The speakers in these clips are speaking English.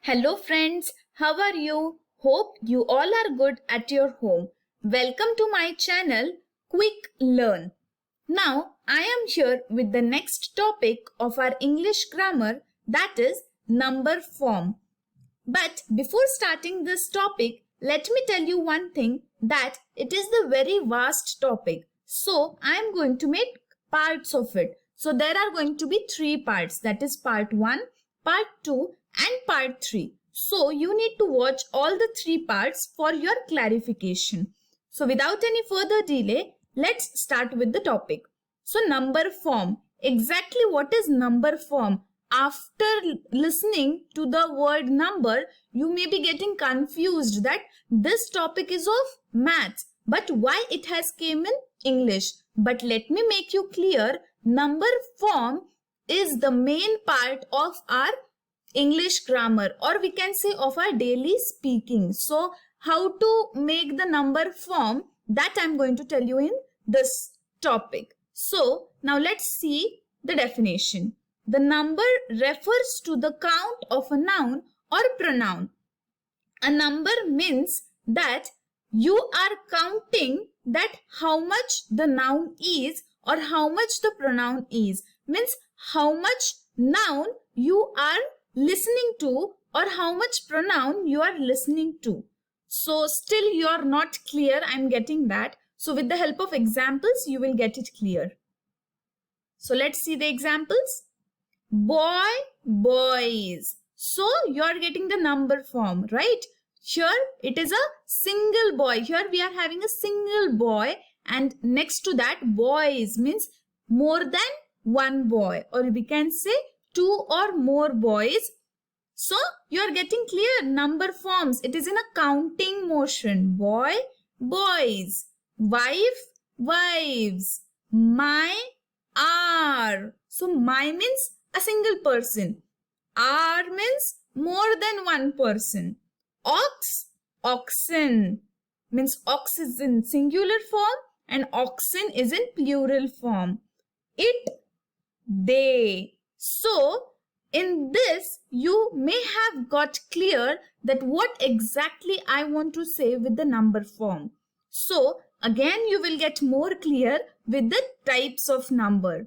Hello friends, how are you? Hope you all are good at your home. Welcome to my channel Quick Learn. Now I am here with the next topic of our English grammar, that is number form. But before starting this topic, let me tell you one thing, that it is the very vast topic. So I am going to make parts of it. So there are going to be 3 parts, that is part 1, part 2 and part 3. So you need to watch all the 3 parts for your clarification. So without any further delay, let's start with the topic. So number form. Exactly what is number form? After listening to the word number, you may be getting confused that this topic is of maths, but why it has came in English. But let me make you clear, number form is the main part of our English grammar, or we can say of our daily speaking. So how to make the number form, that I'm going to tell you in this topic. So now let's see the definition. The number refers to the count of a noun or pronoun. A number means that you are counting that how much the noun is or how much the pronoun is. Means how much noun you are listening to or how much pronoun you are listening to. So still you are not clear, I'm getting that. So with the help of examples, you will get it clear. So let's see the examples. Boy, boys. So you are getting the number form, right? Here it is a single boy. Here we are having a single boy, and next to that boys means more than one boy, or we can say 2 or more boys. So you are getting clear number forms. It is in a counting motion. Boy, boys. Wife, wives. My, our. So my means a single person. Our means more than one person. Ox, oxen. Means ox is in singular form and oxen is in plural form. It, they. So in this you may have got clear that what exactly I want to say with the number form. So again you will get more clear with the types of number.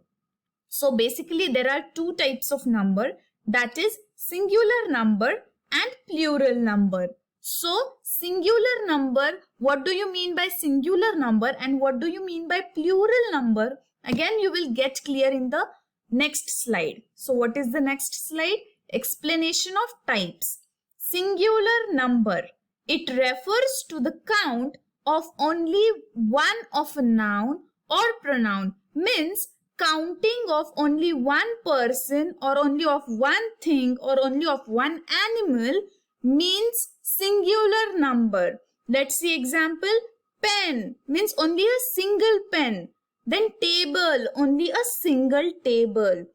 So basically there are 2 types of number, that is singular number and plural number. So singular number, what do you mean by singular number and what do you mean by plural number? Again you will get clear in the next slide. So what is the next slide? Explanation of types. Singular number. It refers to the count of only one of a noun or pronoun. Means counting of only one person or only of one thing or only of one animal means singular number. Let's see example. Pen means only a single pen. Then table, only a single table.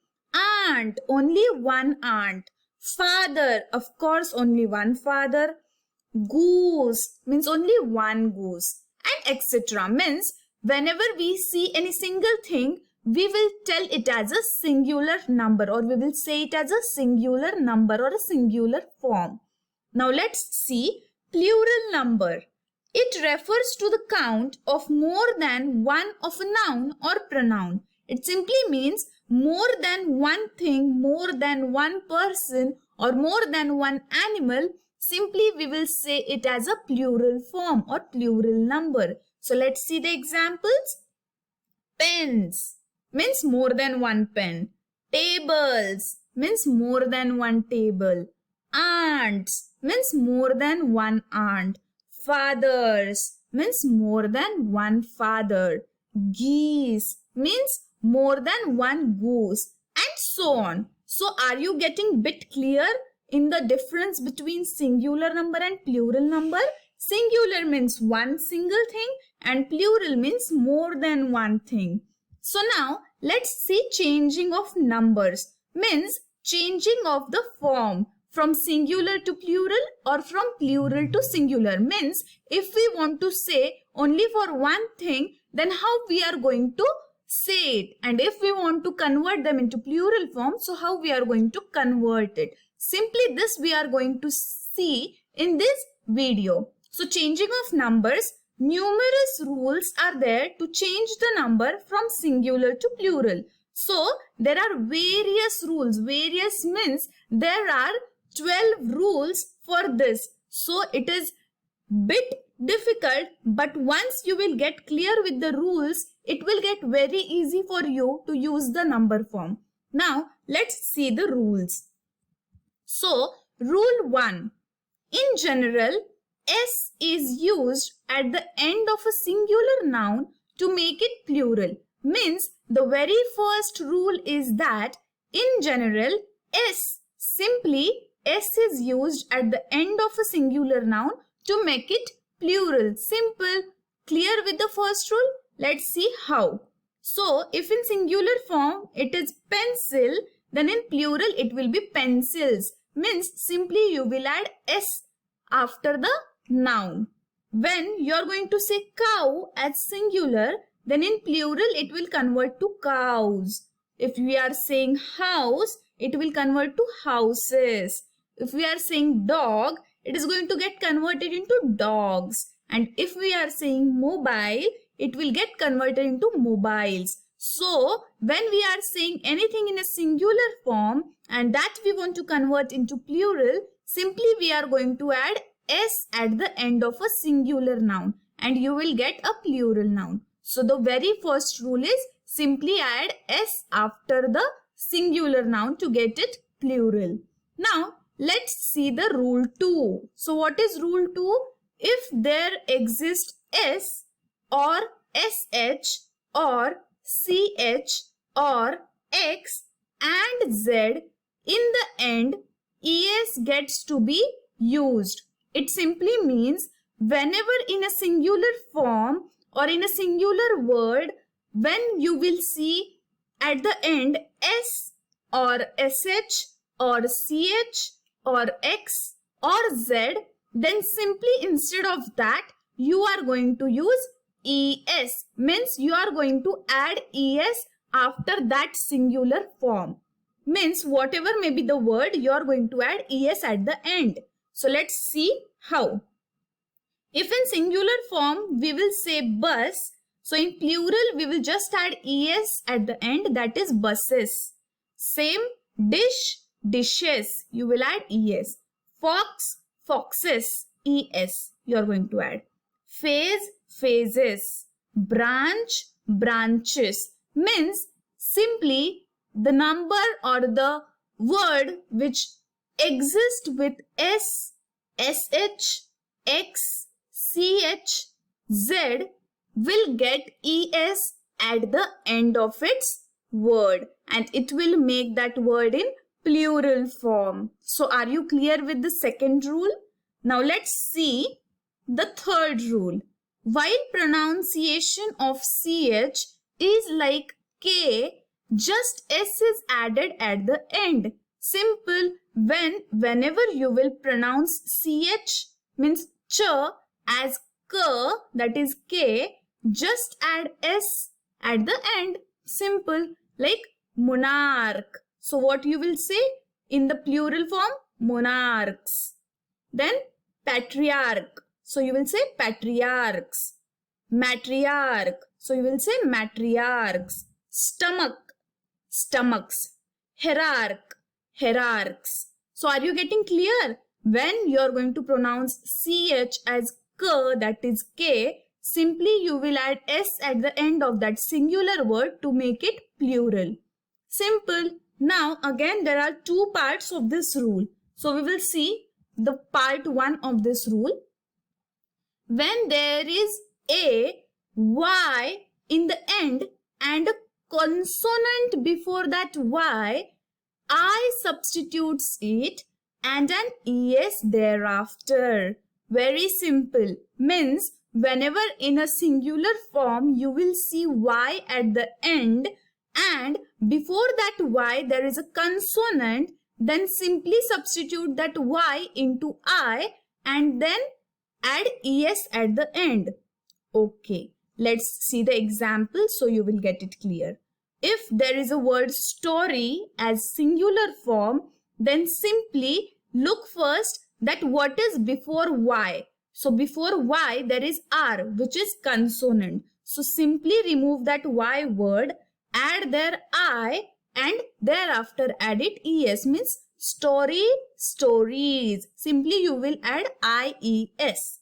Aunt, only one aunt. Father, of course only one father. Goose means only one goose. And etc. Means whenever we see any single thing, we will tell it as a singular number, or we will say it as a singular number or a singular form. Now let's see plural number. It refers to the count of more than one of a noun or pronoun. It simply means more than one thing, more than one person or more than one animal. Simply we will say it as a plural form or plural number. So let's see the examples. Pens means more than one pen. Tables means more than one table. Aunts means more than one aunt. Fathers means more than one father. Geese means more than one goose, and so on. So are you getting bit clear in the difference between singular number and plural number? Singular means one single thing and plural means more than one thing. So now let's see changing of numbers. Means changing of the form from singular to plural or from plural to singular. Means if we want to say only for one thing, then how we are going to say it, and if we want to convert them into plural form, so how we are going to convert it. Simply this we are going to see in this video. So changing of numbers, numerous rules are there to change the number from singular to plural. So there are various rules. Various means there are 12 rules for this. So it is bit difficult, but once you will get clear with the rules, it will get very easy for you to use the number form. Now let's see the rules. So rule 1. In general, S is used at the end of a singular noun to make it plural. Means the very first rule is that in general, S is used at the end of a singular noun to make it plural. Simple. Clear with the first rule? Let's see how. So if in singular form it is pencil, then in plural it will be pencils. Means simply you will add S after the noun. When you are going to say cow as singular, then in plural it will convert to cows. If we are saying house, it will convert to houses. If we are saying dog, it is going to get converted into dogs. And if we are saying mobile, it will get converted into mobiles. So when we are saying anything in a singular form and that we want to convert into plural, simply we are going to add S at the end of a singular noun and you will get a plural noun. So the very first rule is simply add S after the singular noun to get it plural. Now let's see the rule 2. So what is rule 2? If there exists S or SH or CH or X and Z in the end, ES gets to be used. It simply means whenever in a singular form or in a singular word, when you will see at the end S or SH or CH or X or Z, then simply instead of that, you are going to use ES. Means you are going to add ES after that singular form. Means whatever may be the word, you are going to add ES at the end. So let's see how. If in singular form, we will say bus. So in plural, we will just add ES at the end, that is buses. Same dish, dishes, you will add ES. Fox, foxes, ES, you are going to add. Phase, phases. Branch, branches. Means simply the number or the word which exists with S, SH, X, CH, Z will get ES at the end of its word and it will make that word in plural form. So are you clear with the second rule? Now let's see the third rule. While pronunciation of CH is like K, just S is added at the end. Simple. Whenever you will pronounce CH means ch as k, that is K, just add S at the end. Simple. Like monarch. So what you will say in the plural form? Monarchs. Then patriarch. So you will say patriarchs. Matriarch. So you will say matriarchs. Stomach. Stomachs. Hierarch. Hierarchs. So are you getting clear? When you are going to pronounce CH as K, that is K, simply you will add S at the end of that singular word to make it plural. Simple. Now again there are two parts of this rule. So we will see the part 1 of this rule. When there is a Y in the end and a consonant before that Y, I substitutes it and an ES thereafter. Very simple. Means whenever in a singular form you will see Y at the end and before that Y there is a consonant, then simply substitute that Y into I and then add ES at the end. Okay, let's see the example so you will get it clear. If there is a word story as singular form, then simply look first that what is before Y. So before Y there is R, which is consonant. So simply remove that Y word, add their I, and thereafter add it ES, means story, stories. Simply you will add IES.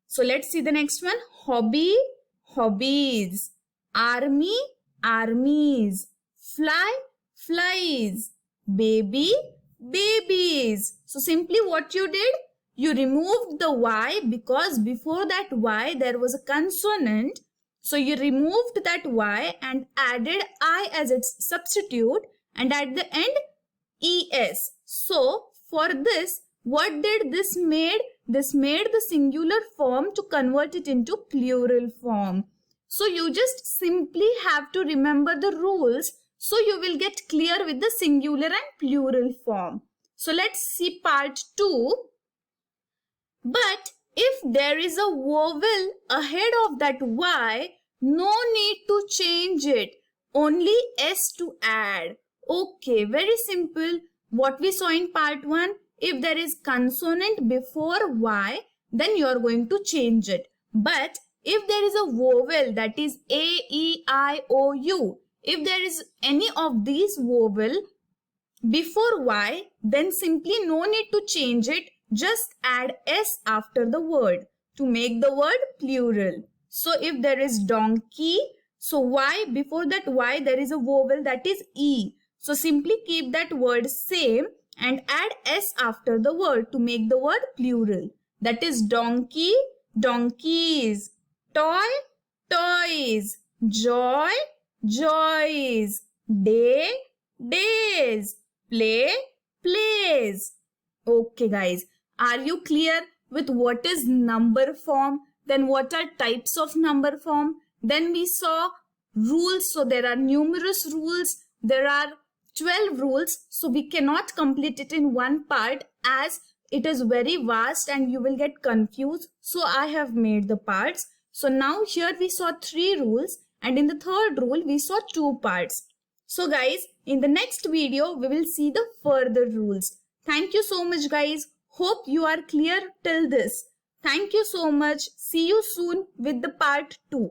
So let's see the next one. Hobby, hobbies. Army, armies. Fly, flies. Baby, babies. So simply what you did, you removed the Y because before that Y there was a consonant. So you removed that Y and added I as its substitute, and at the end ES. So for this, what did this made? This made the singular form to convert it into plural form. So you just simply have to remember the rules, so you will get clear with the singular and plural form. So let's see part 2. But if there is a vowel ahead of that Y, no need to change it. Only S to add. Okay, very simple. What we saw in part 1, if there is consonant before Y, then you are going to change it. But if there is a vowel, that is A, E, I, O, U, if there is any of these vowel before Y, then simply no need to change it. Just add S after the word to make the word plural. So if there is donkey, so Y, before that Y there is a vowel, that is E. So simply keep that word same and add S after the word to make the word plural. That is donkey, donkeys. Toy, toys. Joy, joys. Day, days. Play, plays. Okay guys, are you clear with what is number form? Then what are types of number form? Then we saw rules. So there are numerous rules. There are 12 rules. So we cannot complete it in one part as it is very vast and you will get confused. So I have made the parts. So now here we saw 3 rules, and in the third rule we saw 2 parts. So guys, in the next video we will see the further rules. Thank you so much guys. Hope you are clear till this. Thank you so much. See you soon with the part 2.